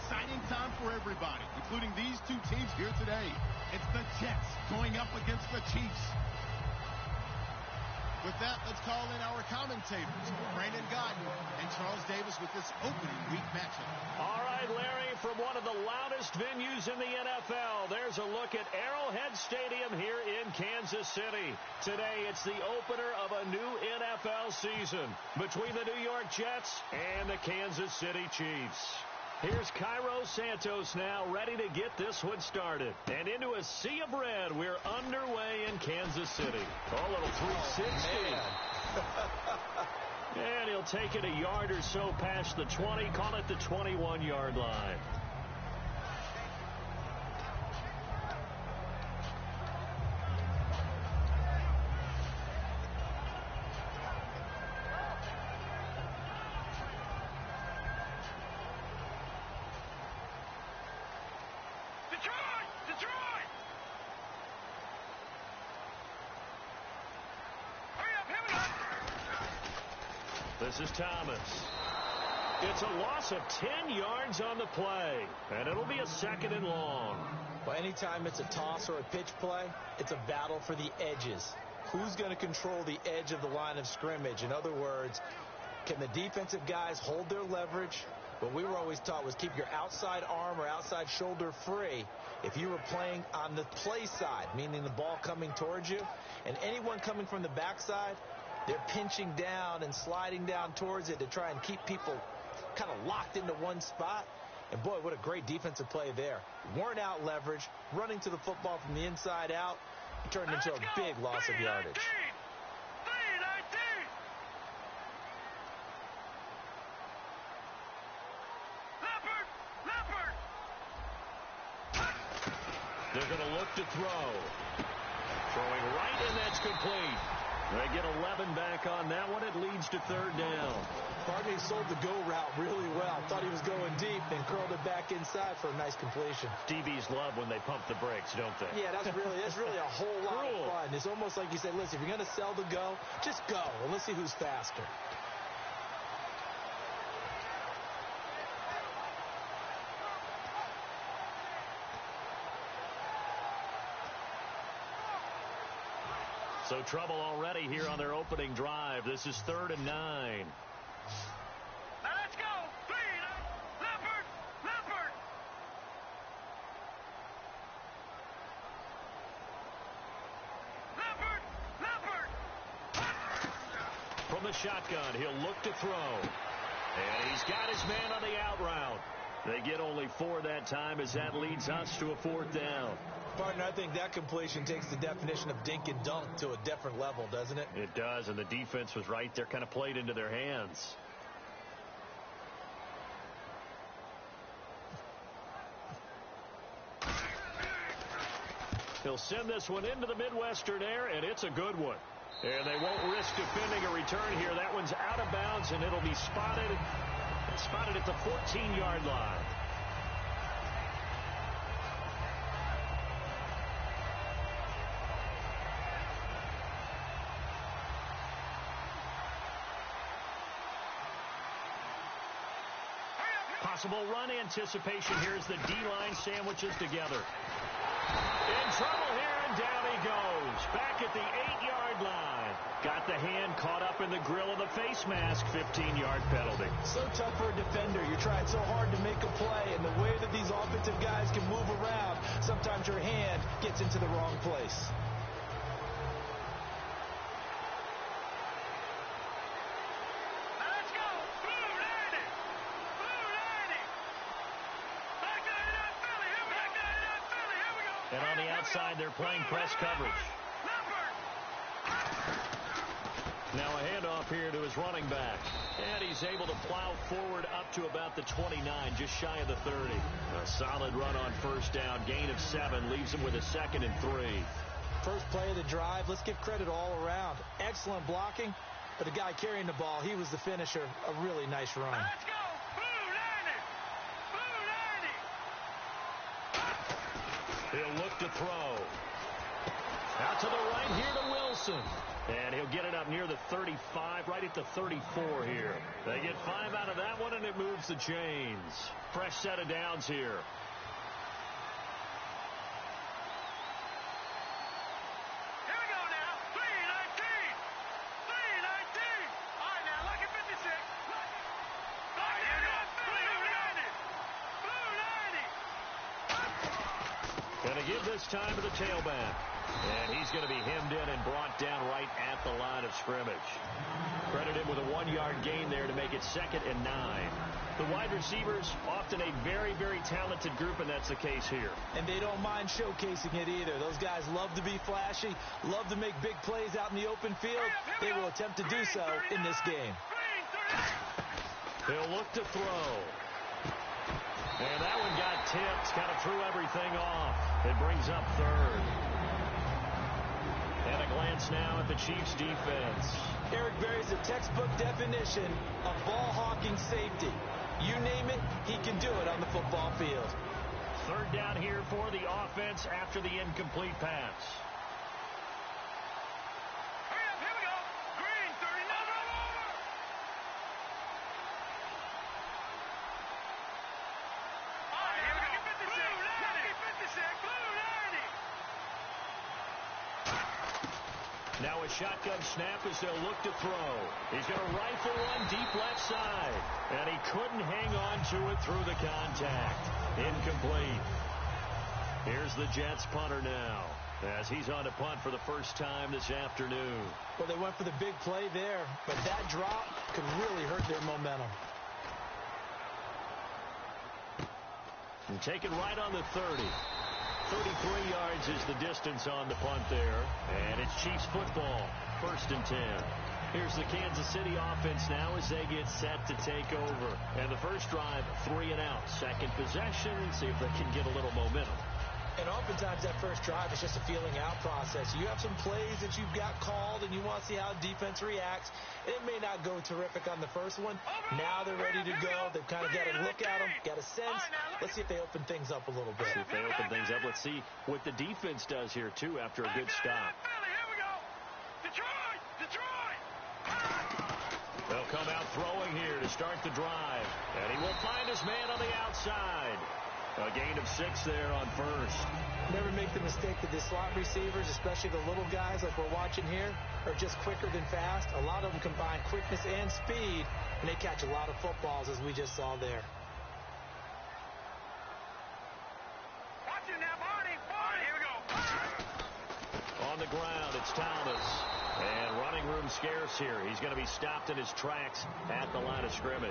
exciting time for everybody, including these two teams here today. It's the Jets going up against the Chiefs. With that, let's call in our commentators, Brandon Godden and Charles Davis, with this opening week matchup. All right, Larry, from one of the loudest venues in the NFL, there's a look at Arrowhead Stadium here in Kansas City. Today, it's the opener of a new NFL season between the New York Jets and the Kansas City Chiefs. Here's Cairo Santos now, ready to get this one started. And into a sea of red, we're underway in Kansas City. A little 360. And he'll take it a yard or so past the 20, call it the 21-yard line. This is Thomas. It's a loss of 10 yards on the play, and it'll be a 2nd and long. Well, anytime it's a toss or a pitch play, it's a battle for the edges. Who's going to control the edge of the line of scrimmage? In other words, can the defensive guys hold their leverage? What we were always taught was keep your outside arm or outside shoulder free if you were playing on the play side, meaning the ball coming towards you, and anyone coming from the backside, they're pinching down and sliding down towards it to try and keep people kind of locked into one spot. And, boy, what a great defensive play there. Weren't out leverage, running to the football from the inside out. It turned into a big loss of yardage. They're going to look to throw. Throwing right, and that's complete. They get 11 back on that one. It leads to 3rd down. Pardon me, sold the go route really well. Thought he was going deep, then curled it back inside for a nice completion. DBs love when they pump the brakes, don't they? Yeah, that's really a whole lot of fun. It's almost like you say, listen, if you're going to sell the go, just go, and let's see who's faster. So trouble already here on their opening drive. This is 3rd and 9. Now let's go. Leopard. From the shotgun, he'll look to throw. And he's got his man on the out route. They get only 4 that time as that leads us to a 4th down. Partner, I think that completion takes the definition of dink and dunk to a different level, doesn't it? It does, and the defense was right there, kind of played into their hands. He'll send this one into the Midwestern air, and it's a good one. And they won't risk defending a return here. That one's out of bounds, and it'll be spotted at the 14-yard line. Possible run anticipation here as the D-line sandwiches together. In trouble here, and down he goes. Back at the 8-yard line. Got the hand caught up in the grill of the face mask. 15-yard penalty. So tough for a defender. You're trying so hard to make a play, and the way that these offensive guys can move around, sometimes your hand gets into the wrong place. And on the outside, they're playing press coverage. Now a handoff here to his running back. And he's able to plow forward up to about the 29, just shy of the 30. A solid run on 1st down. Gain of 7 leaves him with a 2nd and 3. First play of the drive. Let's give credit all around. Excellent blocking. But the guy carrying the ball, he was the finisher. A really nice run. Let's go. He'll look to throw. Out to the right here to Wilson. And he'll get it up near the 35, right at the 34 here. They get 5 out of that one, and it moves moves the chains. Fresh set of downs here. Here we go now. 319. 319. All right, now, look at 56. All right, here we go. Blue 90. Blue 90. Going to give this time to the tailback. And he's going to be hemmed in and brought down right at the line of scrimmage. Credit him with a 1-yard gain there to make it 2nd and 9. The wide receivers, often a very, very talented group, and that's the case here. And they don't mind showcasing it either. Those guys love to be flashy, love to make big plays out in the open field. They will attempt to do so in this game. He'll look to throw. And that one got tipped, kind of threw everything off. It brings up 3rd. And a glance now at the Chiefs' defense. Eric Berry's a textbook definition of ball-hawking safety. You name it, he can do it on the football field. 3rd down here for the offense after the incomplete pass. Hurry up, here we go. Green 39. Over. All right, here we go. 56. Blue 90. 56. Blue 90. Now a shotgun snap as they'll look to throw. He's going to rifle one deep left side. And he couldn't hang on to it through the contact. Incomplete. Here's the Jets punter now, as he's on to punt for the first time this afternoon. Well, they went for the big play there, but that drop could really hurt their momentum. And taken right on the 30. 33 yards is the distance on the punt there. And it's Chiefs football, 1st and 10. Here's the Kansas City offense now as they get set to take over. And the first drive, 3 and out. Second possession, and see if they can get a little momentum. And oftentimes that first drive is just a feeling out process. You have some plays that you've got called, and you want to see how defense reacts. It may not go terrific on the first one. Now they're ready to go. They've kind of got a look at them, got a sense. Let's see if they open things up a little bit. See if they open things up. Let's see what the defense does here, too, after a good stop. Here we go. Detroit. Detroit. They'll come out throwing here to start the drive. And he will find his man on the outside. A gain of 6 there on 1st. Never make the mistake that the slot receivers, especially the little guys like we're watching here, are just quicker than fast. A lot of them combine quickness and speed, and they catch a lot of footballs, as we just saw there. Watch it now, Barney. Barney. Here we go. On the ground, it's Thomas. And running room scarce here. He's going to be stopped in his tracks at the line of scrimmage.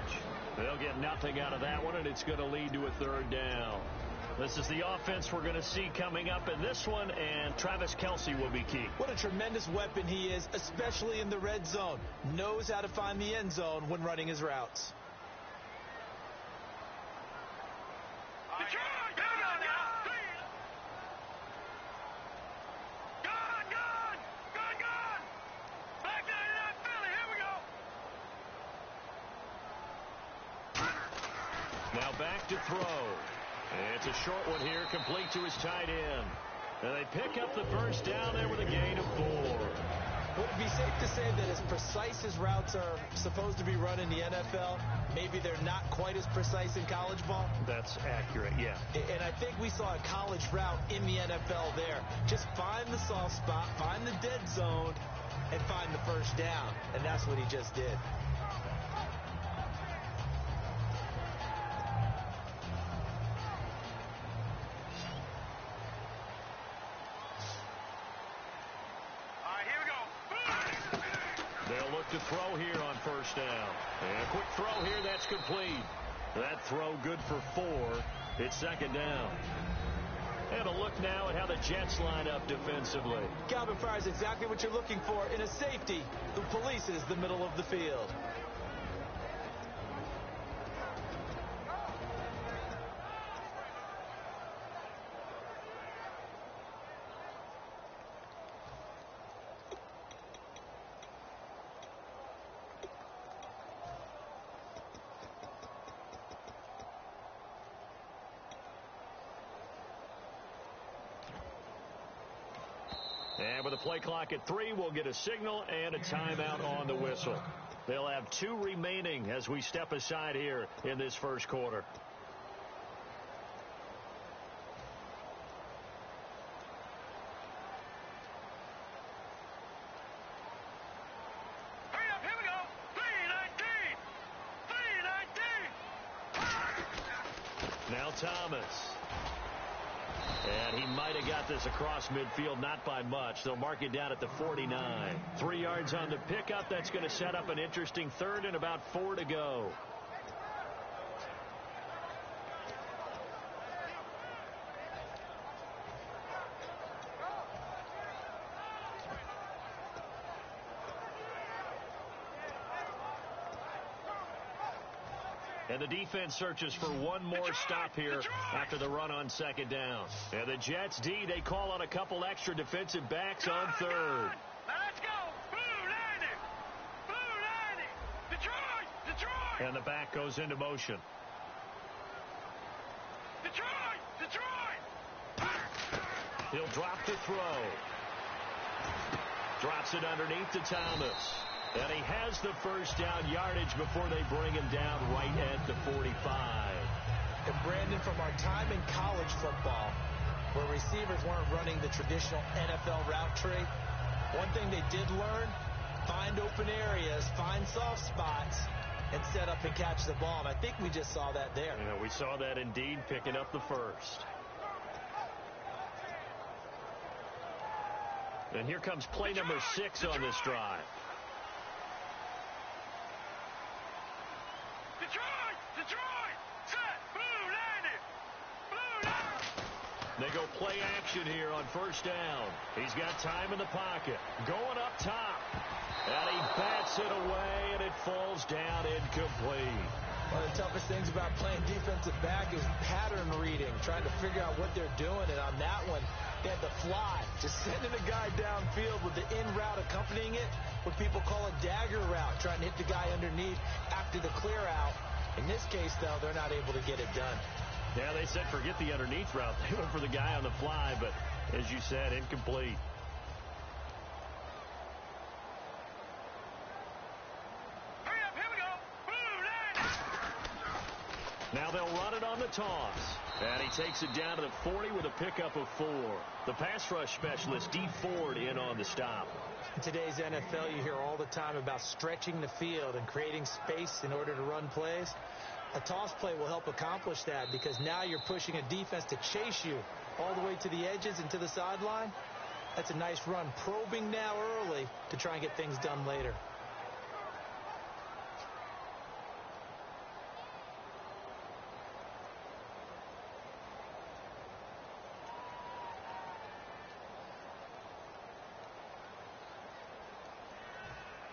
They'll get nothing out of that one, and it's going to lead to a 3rd down. This is the offense we're going to see coming up in this one, and Travis Kelce will be key. What a tremendous weapon he is, especially in the red zone. Knows how to find the end zone when running his routes. Detroit. Gun now. Gun. Back 99 Philly. Here we go. Now back to throw. It's a short one here, complete to his tight end. And they pick up the first down there with a gain of 4. Would it be safe to say that as precise as routes are supposed to be run in the NFL, maybe they're not quite as precise in college ball? That's accurate, yeah. And I think we saw a college route in the NFL there. Just find the soft spot, find the dead zone, and find the first down. And that's what he just did. They'll look to throw here on 1st down. And a quick throw here, that's complete. That throw good for 4. It's 2nd down. And a look now at how the Jets line up defensively. Calvin Fry's exactly what you're looking for in a safety who polices the middle of the field. And with a play clock at 3, we'll get a signal and a timeout on the whistle. They'll have 2 remaining as we step aside here in this first quarter. Hurry up, here we go. 319. 319. Now Thomas. And he might have got this across midfield, not by much. They'll mark it down at the 49. 3 yards on the pickup. That's going to set up an interesting third and about 4 to go. And the defense searches for one more stop here after the run on second down. And the Jets D, they call on a couple extra defensive backs on third. Let's go. Blue 90. Blue 90. Detroit. Detroit. And the back goes into motion. Detroit. Detroit. He'll drop the throw. Drops it underneath to Thomas. And he has the first down yardage before they bring him down right at the 45. And Brandon, from our time in college football, where receivers weren't running the traditional NFL route tree, one thing they did learn, find open areas, find soft spots, and set up and catch the ball. And I think we just saw that there. Yeah, we saw that indeed, picking up the first. And here comes play number 6 on this drive. Detroit! Detroit! Set! Blue 90! Blue 90! They go play action here on first down. He's got time in the pocket. Going up top. And he bats it away, and it falls down incomplete. One of the toughest things about playing defensive back is pattern reading, trying to figure out what they're doing. And on that one, they had the fly, just sending a guy downfield with the in route accompanying it, what people call a dagger route, trying to hit the guy underneath after the clear out. In this case, though, they're not able to get it done. Yeah, they said forget the underneath route. They went for the guy on the fly, but as you said, incomplete. Hurry up, here we go. Blue 90! Now they'll run it on the toss. And he takes it down to the 40 with a pickup of 4. The pass rush specialist, D. Ford, in on the stop. In today's NFL, you hear all the time about stretching the field and creating space in order to run plays. A toss play will help accomplish that because now you're pushing a defense to chase you all the way to the edges and to the sideline. That's a nice run, probing now early to try and get things done later.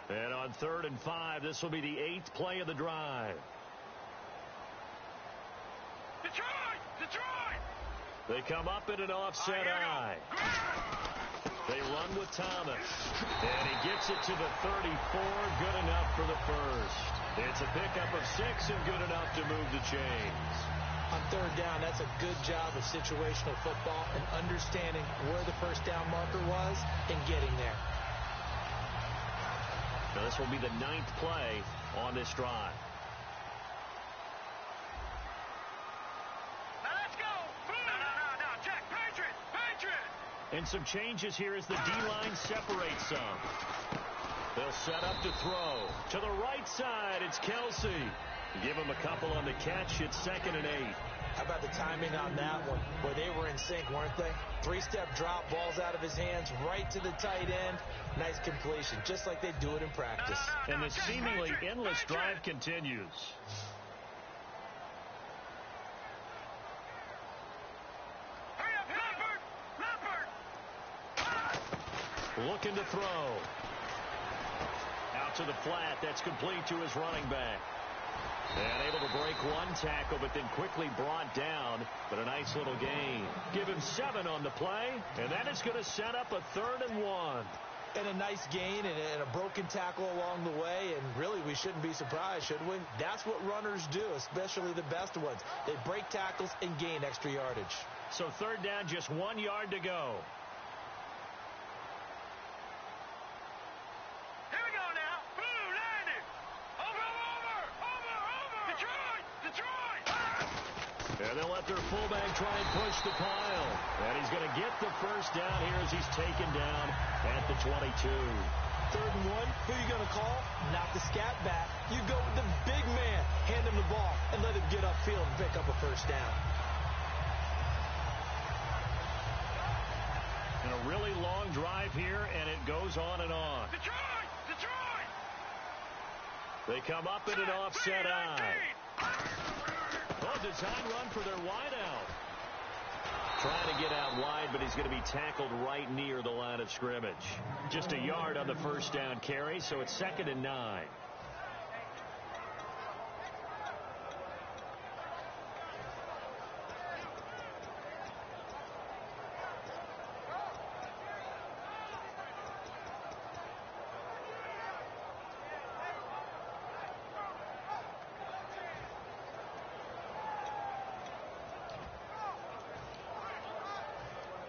And on 3rd and 5, this will be the 8th play of the drive. Detroit! Detroit! They come up in an offset eye. They run with Thomas. And he gets it to the 34. Good enough for the first. It's a pickup of 6 and good enough to move the chains. On 3rd down, that's a good job of situational football and understanding where the first down marker was and getting there. Now this will be the 9th play on this drive. Now let's go! No, check! Patriot! Patriot! And some changes here as the D-line separates some. They'll set up to throw. To the right side, it's Kelsey. Give him a couple on the catch. It's 2nd and 8. How about the timing on that one? Where they were in sync, weren't they? 3-step drop, balls out of his hands, right to the tight end. Nice completion, just like they do it in practice. And the seemingly endless drive continues. Hurry up, Leopard! Looking to throw. Out to the flat. That's complete to his running back. And able to break one tackle, but then quickly brought down. But a nice little gain. Give him 7 on the play, and that is going to set up a 3rd and 1. And a nice gain and a broken tackle along the way, and really we shouldn't be surprised, should we? That's what runners do, especially the best ones. They break tackles and gain extra yardage. So 3rd down, just 1 yard to go. Here we go now. Blue 90! And they'll let their fullback try and push the pile. And he's going to get the first down here as he's taken down at the 22. 3rd and 1, who are you going to call? Not the scat back. You go with the big man, hand him the ball, and let him get upfield and pick up a first down. And a really long drive here, and it goes on and on. Detroit! Detroit! They come up in an offset eye. Oh, design run for their wideout. Trying to get out wide, but he's going to be tackled right near the line of scrimmage. Just a yard on the first down carry, so it's 2nd and 9.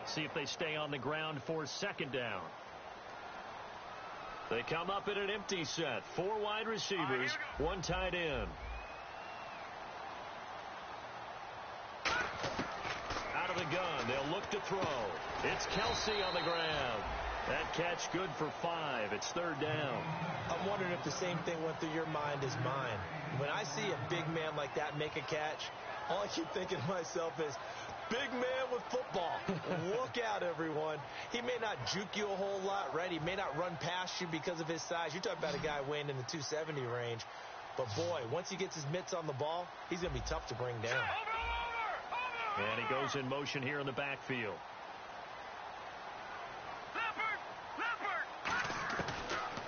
See if they stay on the ground for 2nd down. They come up in an empty set. 4 wide receivers, 1 tight end. Out of the gun, they'll look to throw. It's Kelsey on the ground. That catch good for 5. It's 3rd down. I'm wondering if the same thing went through your mind as mine. When I see a big man like that make a catch, all I keep thinking to myself is, big man with football. Look out, everyone. He may not juke you a whole lot, right? He may not run past you because of his size. You're talking about a guy weighing in the 270 range. But, boy, once he gets his mitts on the ball, he's going to be tough to bring down. And he goes in motion here in the backfield.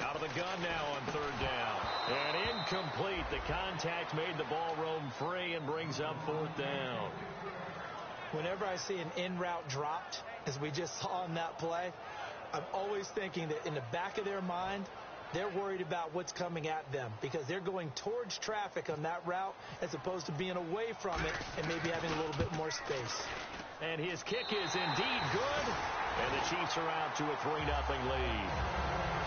Out of the gun now on 3rd down. And incomplete. The contact made the ball roam free and brings up 4th down. Whenever I see an in-route dropped, as we just saw in that play, I'm always thinking that in the back of their mind, they're worried about what's coming at them because they're going towards traffic on that route as opposed to being away from it and maybe having a little bit more space. And his kick is indeed good, and the Chiefs are out to a 3-0 lead.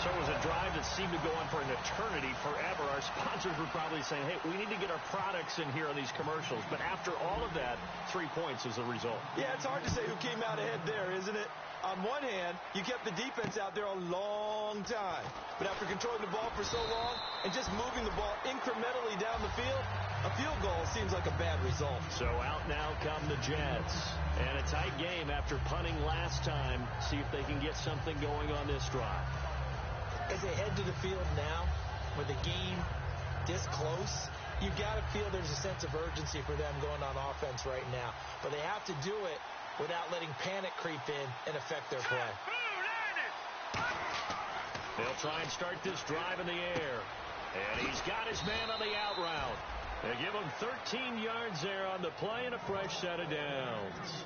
So it was a drive that seemed to go on for an eternity, forever. Our sponsors were probably saying, hey, we need to get our products in here on these commercials. But after all of that, 3 points is the result. Yeah, it's hard to say who came out ahead there, isn't it? On one hand, you kept the defense out there a long time. But after controlling the ball for so long and just moving the ball incrementally down the field, a field goal seems like a bad result. So out now come the Jets. And a tight game after punting last time. See if they can get something going on this drive. As they head to the field now, with the game this close, you got to feel there's a sense of urgency for them going on offense right now. But they have to do it without letting panic creep in and affect their play. They'll try and start this drive in the air. And he's got his man on the out route. They give him 13 yards there on the play and a fresh set of downs.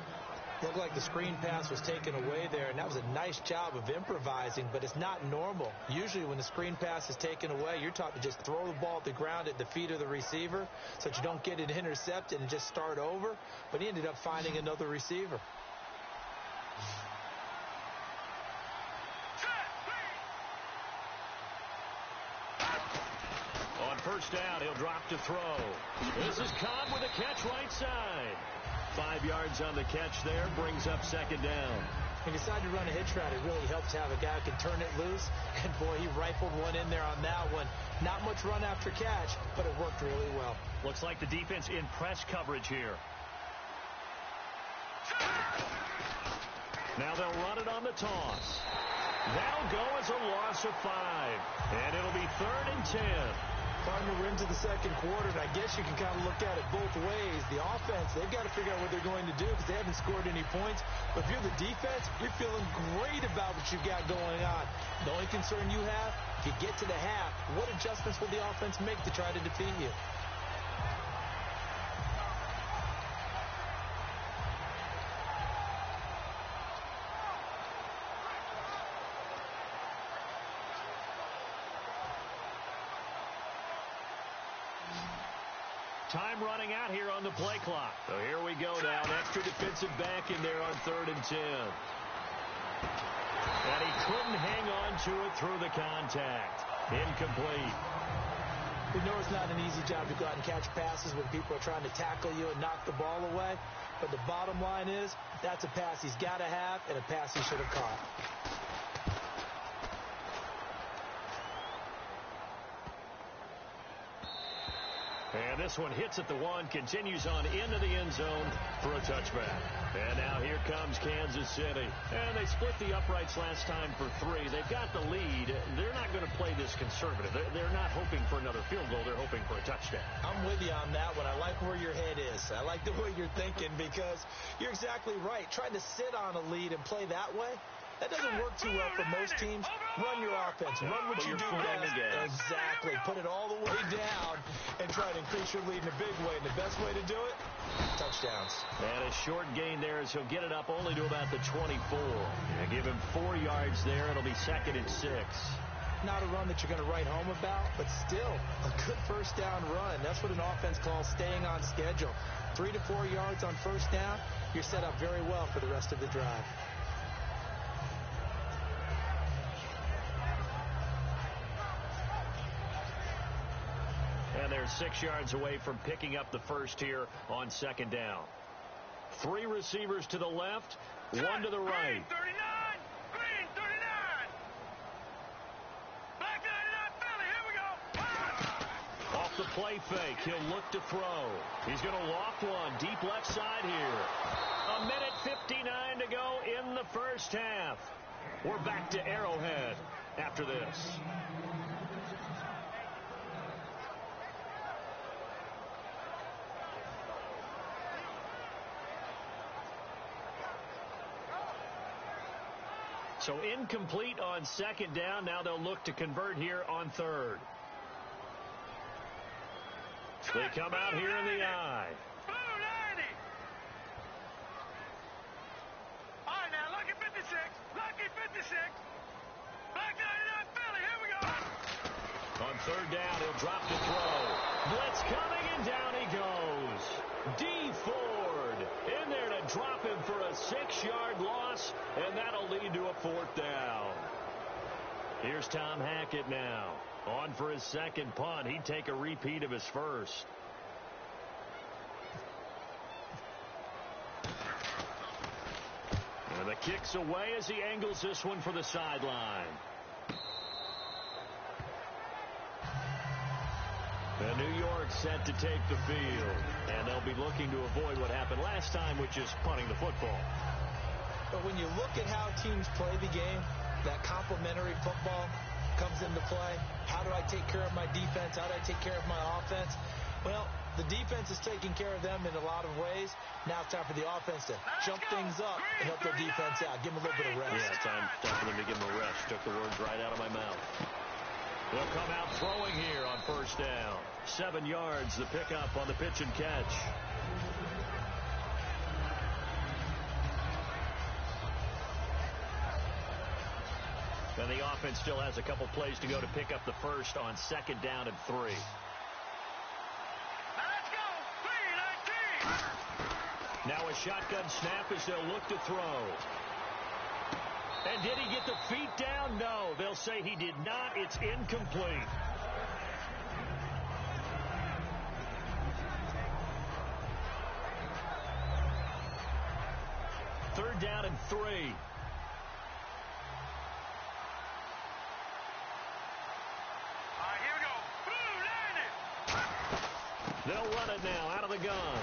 Looked like the screen pass was taken away there, and that was a nice job of improvising, but it's not normal. Usually when the screen pass is taken away, you're taught to just throw the ball at the ground at the feet of the receiver so that you don't get it intercepted and just start over, but he ended up finding another receiver. On 1st down, he'll drop to throw. This is Cobb with a catch right side. 5 yards on the catch there, brings up 2nd down. When you decide to run a hitch route, it really helps to have a guy who can turn it loose. And, boy, he rifled one in there on that one. Not much run after catch, but it worked really well. Looks like the defense in press coverage here. Now they'll run it on the toss. That'll go as a loss of 5. And it'll be 3rd and 10. Partner, we're into the second quarter, and I guess you can kind of look at it both ways. The offense, they've got to figure out what they're going to do because they haven't scored any points. But if you're the defense, you're feeling great about what you've got going on. The only concern you have, if you get to the half, what adjustments will the offense make to try to defeat you? Time running out here on the play clock. So here we go now. An extra defensive back in there on 3rd and 10. And he couldn't hang on to it through the contact. Incomplete. We know it's not an easy job to go out and catch passes when people are trying to tackle you and knock the ball away. But the bottom line is, that's a pass he's got to have and a pass he should have caught. And this one hits at the 1, continues on into the end zone for a touchback. And now here comes Kansas City. And they split the uprights last time for 3. They've got the lead. They're not going to play this conservative. They're not hoping for another field goal. They're hoping for a touchdown. I'm with you on that one. I like where your head is. I like the way you're thinking because you're exactly right. Trying to sit on a lead and play that way, that doesn't work too well for most teams. Run your offense. Run what you do best. Exactly. Put it all the way down and try to increase your lead in a big way. And the best way to do it, touchdowns. And a short gain there as he'll get it up only to about the 24. Give him 4 yards there. It'll be 2nd and 6. Not a run that you're going to write home about, but still a good first down run. That's what an offense calls staying on schedule. 3 to 4 yards on first down, you're set up very well for the rest of the drive. And they're 6 yards away from picking up the first here on 2nd down. 3 receivers to the left, 1 to the right. Green 39! Green 39! Black 99 Philly, here we go! Off the play fake, he'll look to throw. He's going to loft one deep left side here. 1:59 to go in the first half. We're back to Arrowhead after this. So incomplete on 2nd down. Now they'll look to convert here on 3rd. They come out here in the eye. Blue 90! All right, now, lucky 56. Lucky 56. Black 99 Philly, here we go! On 3rd down, he'll drop the throw. Blitz coming, and down he goes. D. Ford in there to drop him for a 6-yard loss, and that'll lead to a 4th down. Here's Tom Hackett now. On for his 2nd punt. He'd take a repeat of his first. And the kick's away as he angles this one for the sideline. And New York set to take the field. And they'll be looking to avoid what happened last time, which is punting the football. But when you look at how teams play the game, that complementary football comes into play. How do I take care of my defense? How do I take care of my offense? Well, the defense is taking care of them in a lot of ways. Now it's time for the offense to jump things up and help their defense out. Give them a little bit of rest. Yeah, time for them to give them a rest. Took the words right out of my mouth. They'll come out throwing here on 1st down. 7 yards, the pickup on the pitch and catch. And the offense still has a couple plays to go to pick up the first on 2nd down and 3. Let's go! 3-19! Now a shotgun snap as they'll look to throw. And did he get the feet down? No. They'll say he did not. It's incomplete. Third down and 3. They'll run it now out of the gun.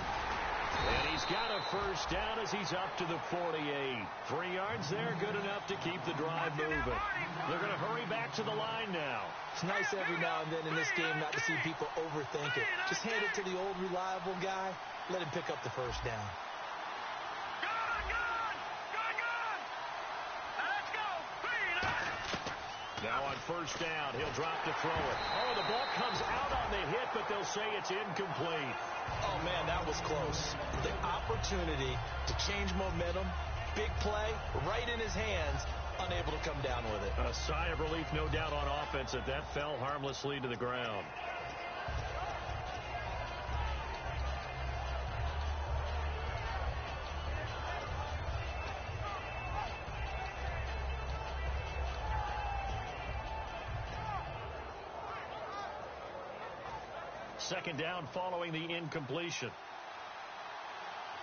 And he's got a first down as he's up to the 48. 3 yards there, good enough to keep the drive moving. They're going to hurry back to the line now. It's nice every now and then in this game not to see people overthink it. Just hand it to the old reliable guy. Let him pick up the first down. Now on first down, he'll drop to throw it. Oh, the ball comes out on the hit, but they'll say it's incomplete. Oh, man, that was close. The opportunity to change momentum, big play, right in his hands, unable to come down with it. A sigh of relief, no doubt, on offense that fell harmlessly to the ground. Second down following the incompletion.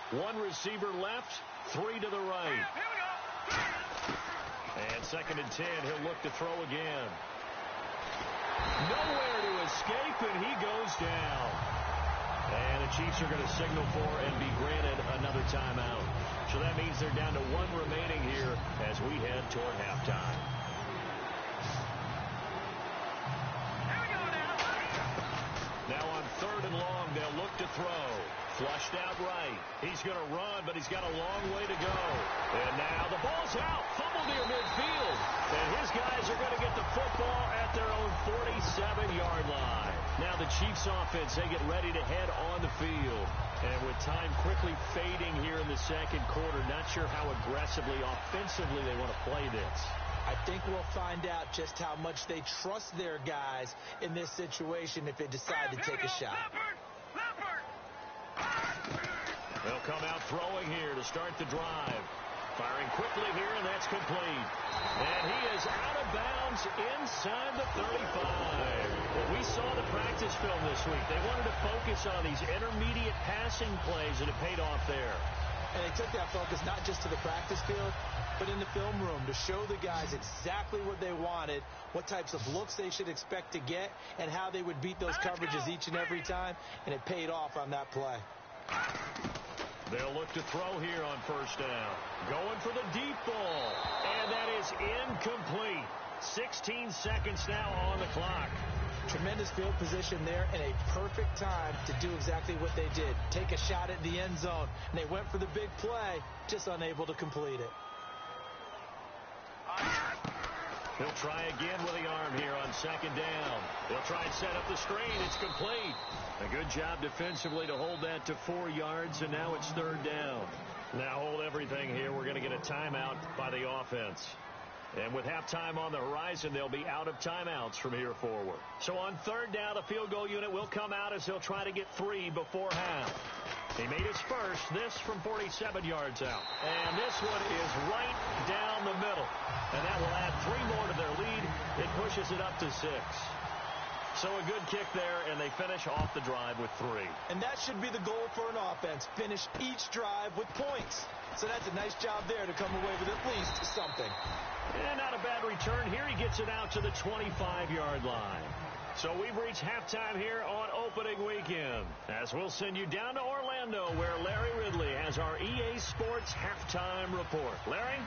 One receiver left, three to the right. Here we go. And 2nd and 10, he'll look to throw again. Nowhere to escape, and he goes down. And the Chiefs are going to signal for and be granted another timeout. So that means they're down to one remaining here as we head toward halftime. Here we go now. Now on 3rd and long, they'll look to throw. Flushed out right. He's going to run, but he's got a long way to go. And now the ball's out. Fumble near midfield. And his guys are going to get the football at their own 47-yard line. Now the Chiefs offense, they get ready to head on the field. And with time quickly fading here in the second quarter, not sure how aggressively, offensively they want to play this. I think we'll find out just how much they trust their guys in this situation if they decide to take a shot. They'll come out throwing here to start the drive. Firing quickly here, and that's complete. And he is out of bounds inside the 35. Well, we saw the practice film this week. They wanted to focus on these intermediate passing plays, and it paid off there. And they took that focus not just to the practice field, but in the film room to show the guys exactly what they wanted, what types of looks they should expect to get, and how they would beat those coverages each and every time, and it paid off on that play. They'll look to throw here on 1st down. Going for the deep ball. And that is incomplete. 16 seconds now on the clock. Tremendous field position there and a perfect time to do exactly what they did. Take a shot at the end zone. And they went for the big play, just unable to complete it. He'll try again with the arm here on 2nd down. He'll try and set up the screen. It's complete. A good job defensively to hold that to 4 yards, and now it's 3rd down. Now hold everything here. We're going to get a timeout by the offense. And with halftime on the horizon, they'll be out of timeouts from here forward. So on 3rd down, the field goal unit will come out as they'll try to get 3 before half. He made his first, this from 47 yards out. And this one is right down the middle. And that will add 3 more to their lead. It pushes it up to 6. So a good kick there, and they finish off the drive with 3. And that should be the goal for an offense. Finish each drive with points. So that's a nice job there to come away with at least something. And not a bad return here. He gets it out to the 25-yard line. So we've reached halftime here on opening weekend, as we'll send you down to Orlando, where Larry Ridley has our EA Sports halftime report. Larry?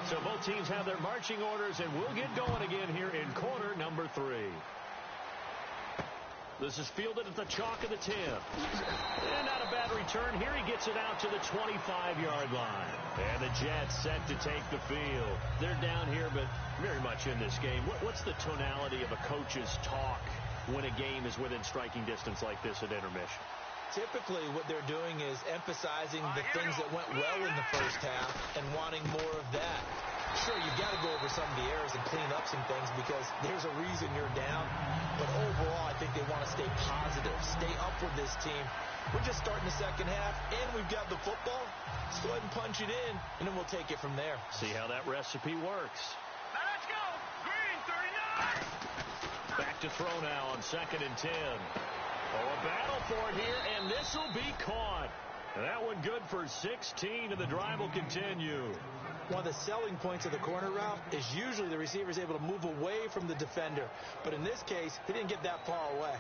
So both teams have their marching orders, and we'll get going again here in quarter number 3. This is fielded at the chalk of the 10. And not a bad return. Here he gets it out to the 25-yard line. And the Jets set to take the field. They're down here, but very much in this game. What's the tonality of a coach's talk when a game is within striking distance like this at intermission? Typically, what they're doing is emphasizing the things that went well in the first half and wanting more of that. Sure, you've got to go over some of the errors and clean up some things because there's a reason you're down. But overall, I think they want to stay positive, stay up with this team. We're just starting the second half, and we've got the football. Let's go ahead and punch it in, and then we'll take it from there. See how that recipe works. Now let's go. Green 39. Back to throw now on 2nd and 10. Oh, a battle for it here, and this will be caught. And that one good for 16, and the drive will continue. One of the selling points of the corner route is usually the receiver is able to move away from the defender. But in this case, he didn't get that far away.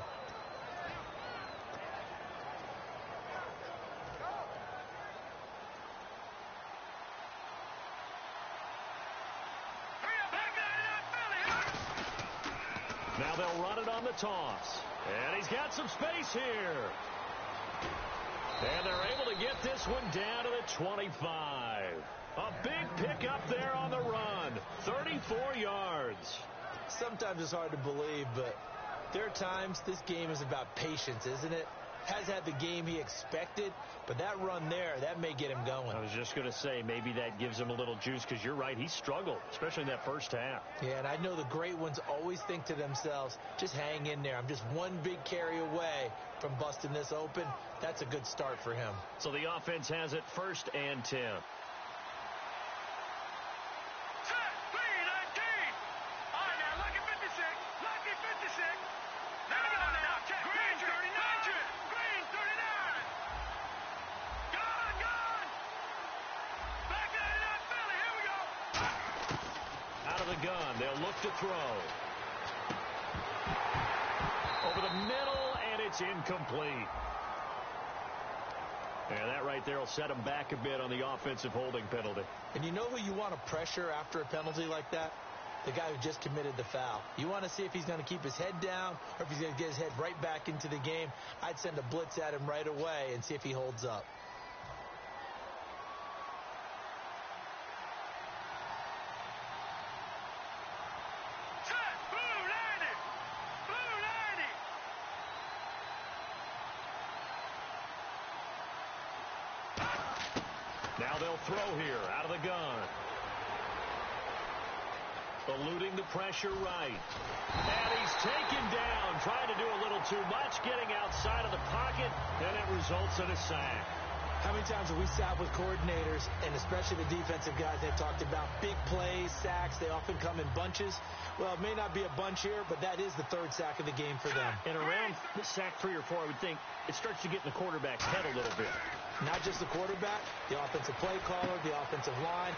Now they'll run it on the toss. And he's got some space here. And they're able to get this one down to the 25. A big pickup there on the run. 34 yards. Sometimes it's hard to believe, but there are times this game is about patience, isn't it? Has had the game he expected, but that run there, that may get him going. I was just going to say, maybe that gives him a little juice, because you're right, he struggled, especially in that first half. Yeah, and I know the great ones always think to themselves, just hang in there. I'm just one big carry away from busting this open. That's a good start for him. So the offense has it 1st and 10. All right, now, lucky 56. Lucky 56. Now, Green 39. of the gun. They'll look to throw. Over the middle, and it's incomplete. And that right there will set him back a bit on the offensive holding penalty. And you know who you want to pressure after a penalty like that? The guy who just committed the foul. You want to see if he's going to keep his head down or if he's going to get his head right back into the game. I'd send a blitz at him right away and see if he holds up. Now they'll throw here out of the gun. Eluding the pressure right. And he's taken down, trying to do a little too much, getting outside of the pocket, and it results in a sack. How many times have we sat with coordinators, and especially the defensive guys, they've talked about big plays, sacks. They often come in bunches. Well, it may not be a bunch here, but that is the third sack of the game for them. And around sack 3 or 4, I would think it starts to get in the quarterback's head a little bit. Not just the quarterback, the offensive play caller, the offensive line,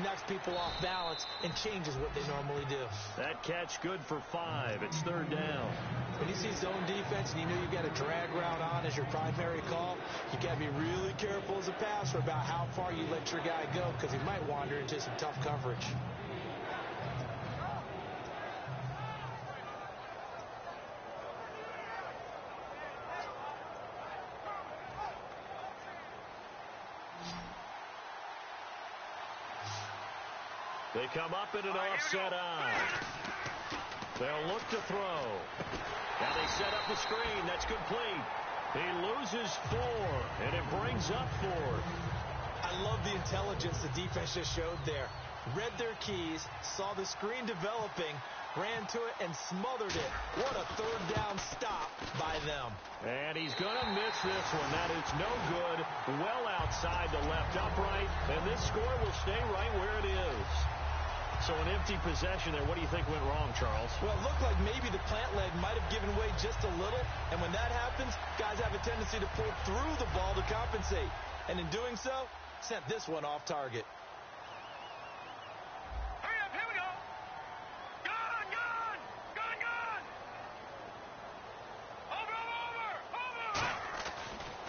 knocks people off balance and changes what they normally do. That catch good for 5. It's third down. When you see zone defense and you know you've got a drag route on as your primary call, you got to be really careful as a passer about how far you let your guy go because he might wander into some tough coverage. They come up in an offset eye. They'll look to throw. Now they set up the screen. That's complete. He loses 4, and it brings up 4. I love the intelligence the defense just showed there. Read their keys, saw the screen developing, ran to it, and smothered it. What a third down stop by them. And he's going to miss this one. That is no good. Well outside the left upright, and this score will stay right where it is. So an empty possession there. What do you think went wrong, Charles? Well, it looked like maybe the plant leg might have given way just a little. And when that happens, guys have a tendency to pull through the ball to compensate. And in doing so, sent this one off target. Hurry up, here we go. Gun, gun, gun, gun. Over.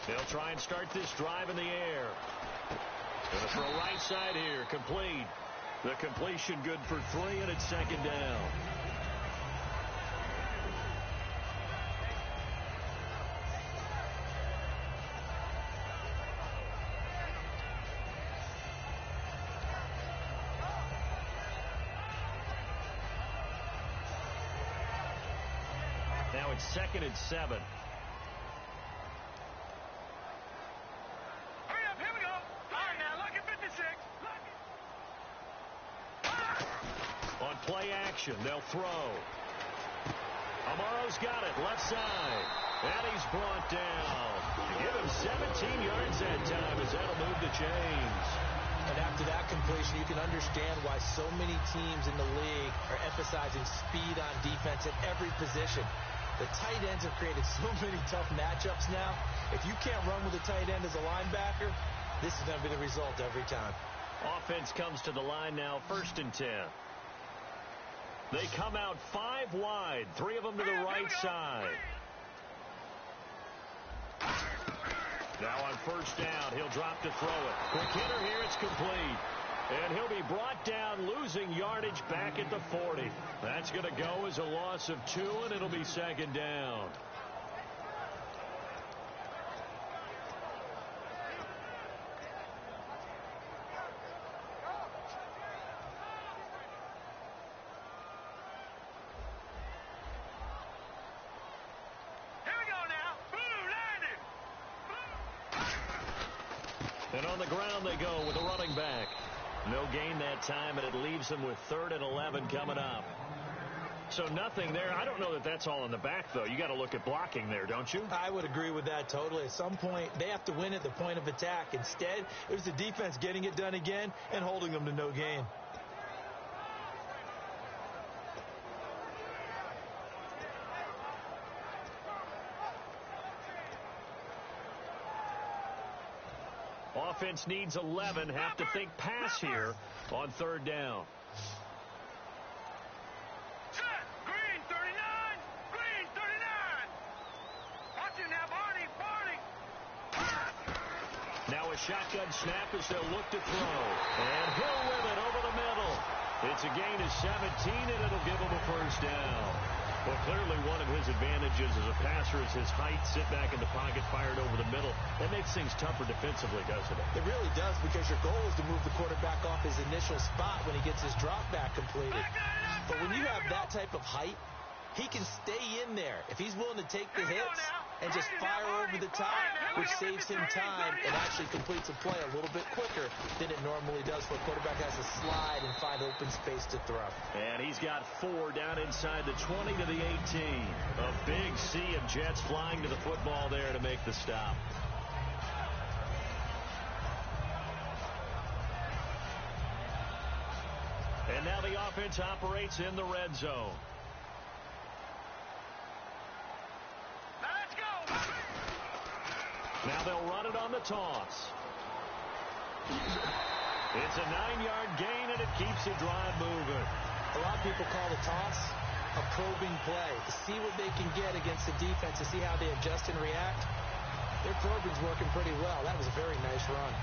They'll try and start this drive in the air. Gonna throw right side here. Complete. The completion good for 3, and it's second down. Now it's 2nd and 7. Hurry up, here we go. All right, now, look at 56. On play action, they'll throw. Amaro's got it, left side. And he's brought down. Give him 17 yards that time as that'll move the chains. And after that completion, you can understand why so many teams in the league are emphasizing speed on defense at every position. The tight ends have created so many tough matchups now. If you can't run with a tight end as a linebacker, this is going to be the result every time. Offense comes to the line now, 1st and 10. They come out 5 wide, 3 of them to the right side. Now on 1st down, he'll drop to throw it. Quick hitter here, it's complete. And he'll be brought down, losing yardage back at the 40. That's going to go as a loss of 2, and it'll be second down. And on the ground they go with the running back. No gain that time, and it leaves them with 3rd and 11 coming up. So nothing there. I don't know that that's all in the back, though. You got to look at blocking there, don't you? I would agree with that totally. At some point, they have to win at the point of attack. Instead, it was the defense getting it done again and holding them to no gain. Offense needs 11. Have to think pass here on 3rd down. a shotgun snap as they'll look to throw. And Hill with it over the middle. It's a gain of 17, and it'll give him a first down. Well, clearly one of his advantages as a passer is his height. Sit back in the pocket, fired over the middle. That makes things tougher defensively, doesn't it? It really does, because your goal is to move the quarterback off his initial spot when he gets his drop back completed. But when you have that type of height, he can stay in there. If he's willing to take the hits and just fire over the top, which saves him time and actually completes a play a little bit quicker than it normally does, where a quarterback has to slide and find open space to throw. And he's got 4 down inside the 20 to the 18. A big sea of Jets flying to the football there to make the stop. And now the offense operates in the red zone. Now they'll run it on the toss. It's a 9-yard gain, and it keeps the drive moving. A lot of people call the toss a probing play, to see what they can get against the defense, to see how they adjust and react. Their probing's working pretty well. That was a very nice run.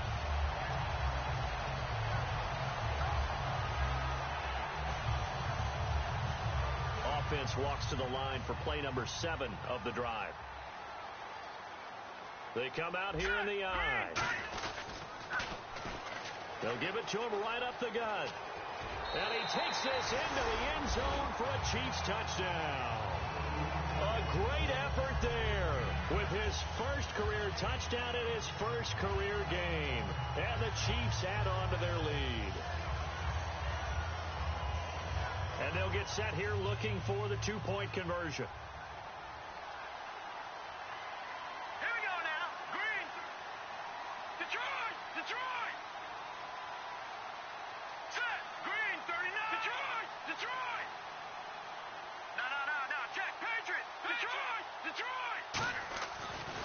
Offense walks to the line for play number 7 of the drive. They come out here in the eye. They'll give it to him right up the gut. And he takes this into the end zone for a Chiefs touchdown. A great effort there with his first career touchdown in his first career game. And the Chiefs add on to their lead. And they'll get set here looking for the 2-point conversion.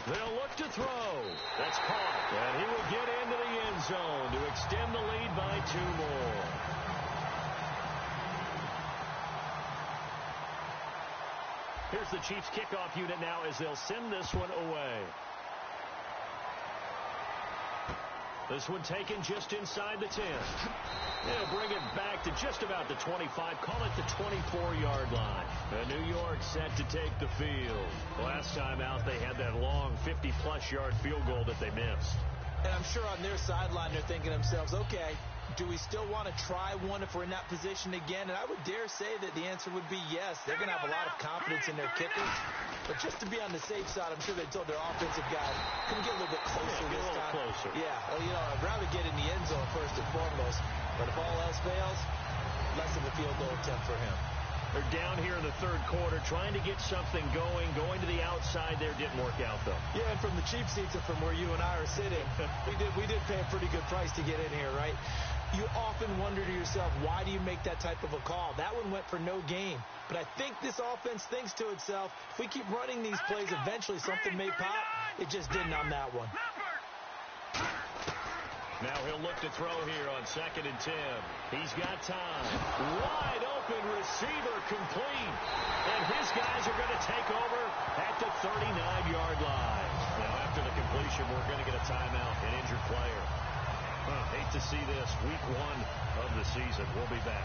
They'll look to throw. That's caught. And he will get into the end zone to extend the lead by 2 more. Here's the Chiefs kickoff unit now as they'll send this one away. This one taken just inside the 10. They'll bring it back to just about the 25. Call it the 24-yard line. And New York set to take the field. Last time out, they had that long 50-plus yard field goal that they missed. And I'm sure on their sideline, they're thinking to themselves, okay, do we still want to try one if we're in that position again? And I would dare say that the answer would be yes. They're going to have a lot of confidence in their kicker. But just to be on the safe side, I'm sure they told their offensive guy, can we get a little bit closer this time? A little closer. Yeah, well, you know, I'd rather get in the end zone first and foremost. But if all else fails, less of a field goal attempt for him. They're down here in the third quarter, trying to get something going to the outside there. Didn't work out, though. Yeah, and from the cheap seats and from where you and I are sitting, we did pay a pretty good price to get in here, right? You often wonder to yourself, why do you make that type of a call? That one went for no gain. But I think this offense thinks to itself, if we keep running these plays, eventually something may pop. It just didn't on that one. Now he'll look to throw here on 2nd and 10. He's got time. Wide open receiver complete. And his guys are going to take over at the 39-yard line. Now after the completion, we're going to get a timeout, an injured player. Hate to see this. Week 1 of the season. We'll be back.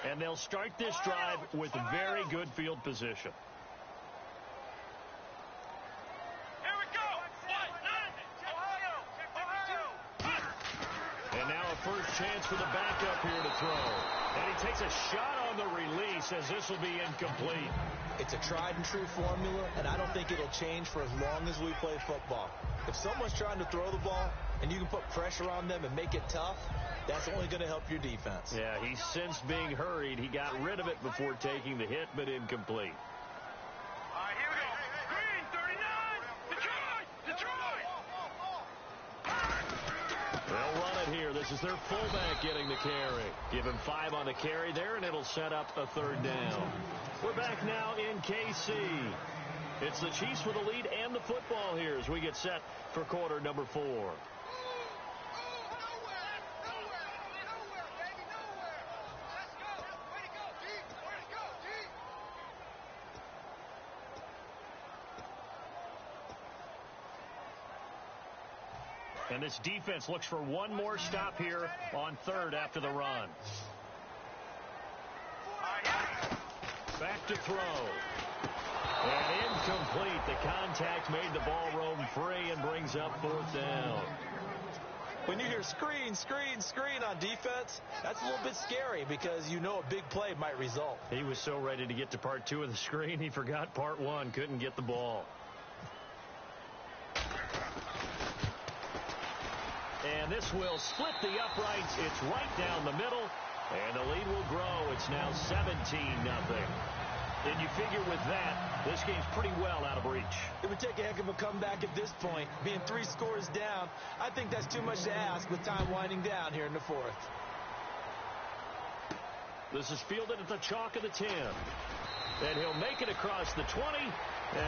And they'll start this drive with very good field position. Here we go. Ohio. And now a first chance for the backup here to throw. And he takes a shot on the release as this will be incomplete. It's a tried and true formula, and I don't think it'll change for as long as we play football. If someone's trying to throw the ball and you can put pressure on them and make it tough, that's only going to help your defense. Yeah, he's since being hurried. He got rid of it before taking the hit, but incomplete. All right, here we go. Green, 39, Detroit. They'll run it here. this is their fullback getting the carry. Give him 5 on the carry there, and it'll set up a 3rd down. We're back now in KC. It's the Chiefs with the lead and the football here as we get set for quarter number 4. And this defense looks for one more stop here on 3rd after the run. Back to throw. And incomplete. The contact made the ball roam free and brings up 4th down. When you hear screen, screen, screen on defense, that's a little bit scary because you know a big play might result. He was so ready to get to part 2 of the screen, he forgot part 1, couldn't get the ball. And this will split the uprights. It's right down the middle, and the lead will grow. It's now 17-0. And you figure with that, this game's pretty well out of reach. It would take a heck of a comeback at this point. Being 3 scores down, I think that's too much to ask with time winding down here in the 4th. This is fielded at the chalk of the 10. And he'll make it across the 20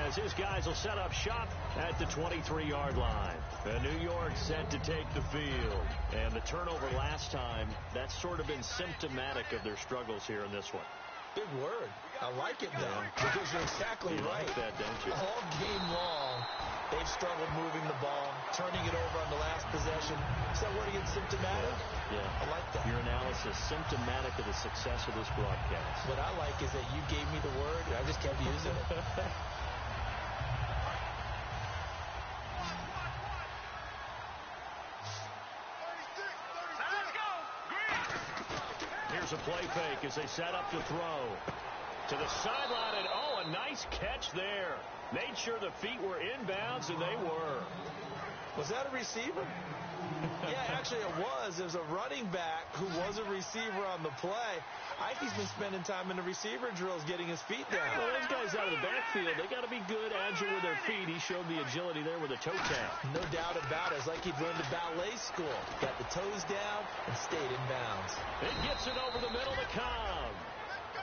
as his guys will set up shop at the 23-yard line. And New York set to take the field. And the turnover last time, that's sort of been symptomatic of their struggles here in this one. Big word. I like it, though, because you're exactly right. Like that, don't you? All game long, they've struggled moving the ball, turning it over on the last possession. Is that word again, symptomatic? Yeah. I like that. Your analysis, symptomatic of the success of this broadcast. What I like is that you gave me the word, and I just kept using it. Here's a play fake as they set up to throw. To the sideline, and a nice catch there. Made sure the feet were inbounds, and they were. Was that a receiver? Yeah, actually it was. There's a running back who was a receiver on the play. I think he's been spending time in the receiver drills getting his feet down. Well, those guys out of the backfield, they got to be good, agile with their feet. He showed the agility there with a toe tap. No doubt about it. It's like he'd learned to ballet school. Got the toes down and stayed in bounds. It gets it over the middle to Cobb.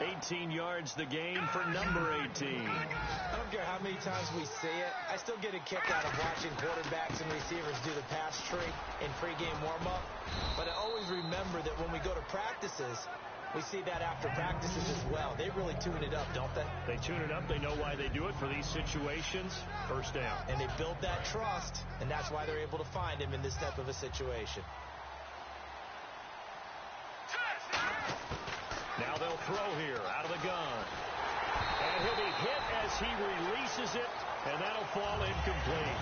18 yards the gain for number 18. I don't care how many times we see it. I still get a kick out of watching quarterbacks and receivers do the pass tree in pregame warm-up. But I always remember that when we go to practices, we see that after practices as well. They really tune it up, don't they? They tune it up. They know why they do it for these situations. First down. And they build that trust, and that's why they're able to find him in this type of a situation. Now they'll throw here out of the gun. And he'll be hit as he releases it, and that'll fall incomplete.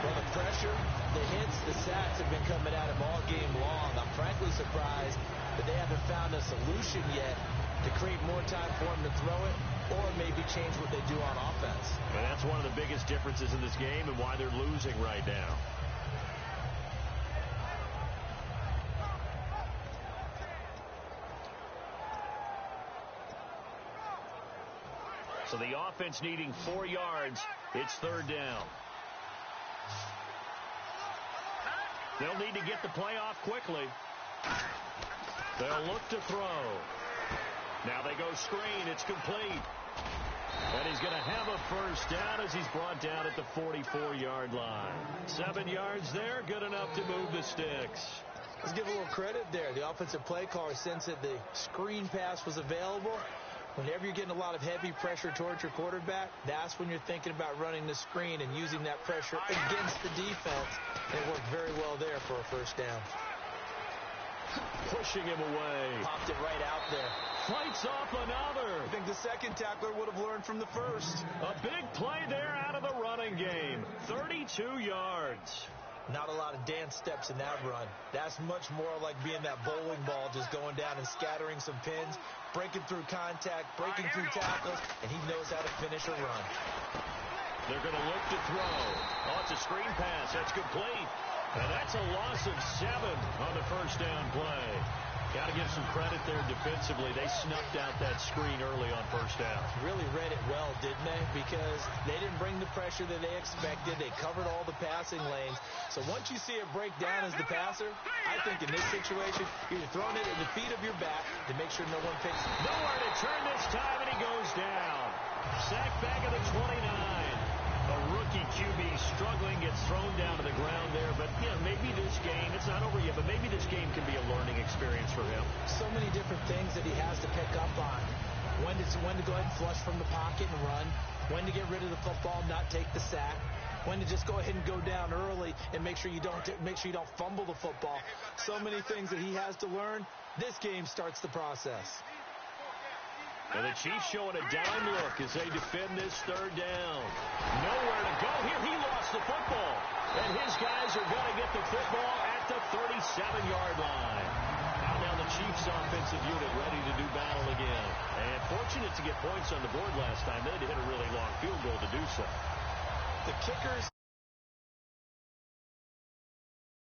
Well, the pressure, the hits, the sacks have been coming at him all game long. I'm frankly surprised that they haven't found a solution yet to create more time for him to throw it or maybe change what they do on offense. And that's one of the biggest differences in this game and why they're losing right now. So the offense needing 4 yards. It's 3rd down. They'll need to get the play off quickly. They'll look to throw. Now they go screen. It's complete. And he's going to have a first down as he's brought down at the 44-yard line. 7 yards there, good enough to move the sticks. Let's give a little credit there. The offensive play caller sensed that the screen pass was available. Whenever you're getting a lot of heavy pressure towards your quarterback, that's when you're thinking about running the screen and using that pressure against the defense. It worked very well there for a first down. Pushing him away. Popped it right out there. Fights off another. I think the second tackler would have learned from the first. A big play there out of the running game. 32 yards. Not a lot of dance steps in that run. That's much more like being that bowling ball, just going down and scattering some pins, breaking through contact, breaking through tackles, and he knows how to finish a run. They're going to look to throw. Oh, it's a screen pass. That's complete. And that's a loss of 7 on the first down play. Got to give some credit there defensively. They snuffed out that screen early on first down. Really read it well, didn't they? Because they didn't bring the pressure that they expected. They covered all the passing lanes. So once you see it break down as the passer, I think in this situation, you're throwing it at the feet of your back to make sure no one picks. Nowhere to turn this time, and he goes down. Sack back at the 29. A rookie QB struggling, gets thrown down to the ground there. But, yeah, maybe this game, it's not over yet, but maybe this game can be a learning experience for him. So many different things that he has to pick up on. When to go ahead and flush from the pocket and run. When to get rid of the football, not take the sack. When to just go ahead and go down early and make sure you don't fumble the football. So many things that he has to learn. This game starts the process. And the Chiefs showing a dime look as they defend this third down. Nowhere to go here. He lost the football. And his guys are going to get the football at the 37-yard line. Now the Chiefs offensive unit ready to do battle again. And fortunate to get points on the board last time. They had to hit a really long field goal to do so. The kickers